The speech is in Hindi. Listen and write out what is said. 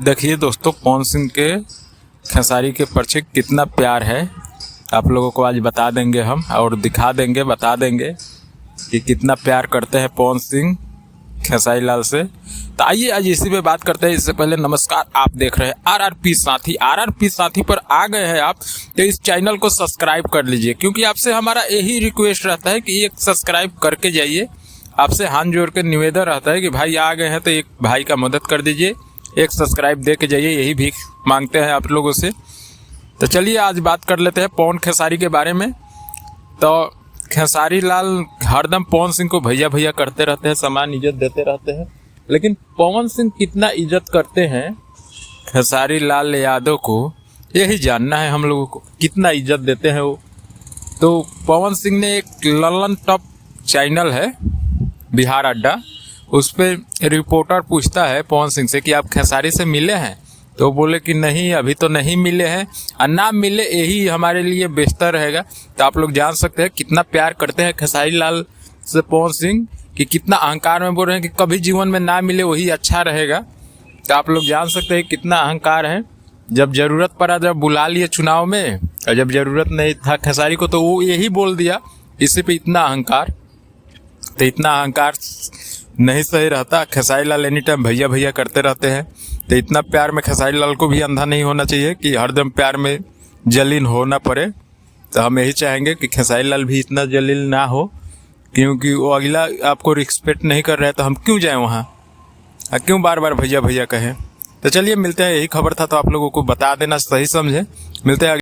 देखिए दोस्तों, पवन सिंह के खेसारी के पीछे कितना प्यार है आप लोगों को आज बता देंगे हम, और दिखा देंगे, बता देंगे कि कितना प्यार करते हैं पवन सिंह खेसारी लाल से। तो आइए आज इसी पे बात करते हैं। इससे पहले नमस्कार, आप देख रहे हैं आरआरपी साथी। आरआरपी साथी पर आ गए हैं आप, तो इस चैनल को सब्सक्राइब कर लीजिए, क्योंकि आपसे हमारा यही रिक्वेस्ट रहता है कि एक सब्सक्राइब करके जाइए। आपसे हाथ जोड़ के निवेदन रहता है कि भाई आ गए हैं तो एक भाई का मदद कर दीजिए, एक सब्सक्राइब दे के जाइए, यही भीख मांगते हैं आप लोगों से। तो चलिए आज बात कर लेते हैं पवन खेसारी के बारे में। तो खेसारी लाल हरदम पवन सिंह को भैया भैया करते रहते हैं, समान इज्जत देते रहते हैं, लेकिन पवन सिंह कितना इज्जत करते हैं खेसारी लाल यादव को, यही जानना है हम लोगों को, कितना इज्जत देते हैं वो। तो पवन सिंह ने एक ललन टॉप चैनल है बिहार अड्डा, उस पर रिपोर्टर पूछता है पवन सिंह से कि आप खेसारी से मिले हैं, तो बोले कि नहीं, अभी तो नहीं मिले हैं, और ना मिले यही हमारे लिए बेहतर रहेगा। तो आप लोग जान सकते हैं कितना प्यार करते हैं खेसारी लाल से पवन सिंह, कि कितना अहंकार में बोल रहे हैं कि कभी जीवन में ना मिले वही अच्छा रहेगा। तो आप लोग जान सकते हैं कितना अहंकार है। जब जरूरत पड़ा, जब बुला लिए चुनाव में, और जब जरूरत नहीं था खेसारी को, तो वो यही बोल दिया। इसी पे इतना अहंकार, तो इतना अहंकार नहीं सही रहता। खेसारी लाल एनी टाइम भैया भैया करते रहते हैं। तो इतना प्यार में खेसारी लाल को भी अंधा नहीं होना चाहिए कि हरदम प्यार में जलील होना पड़े। तो हम यही चाहेंगे कि खेसारी लाल भी इतना जलील ना हो, क्योंकि वो अगला आपको रिस्पेक्ट नहीं कर रहा है, तो हम क्यों जाएं वहाँ, क्यों बार बार भैया भैया कहें। तो चलिए मिलते हैं, यही खबर था तो आप लोगों को बता देना, सही समझे। मिलते हैं।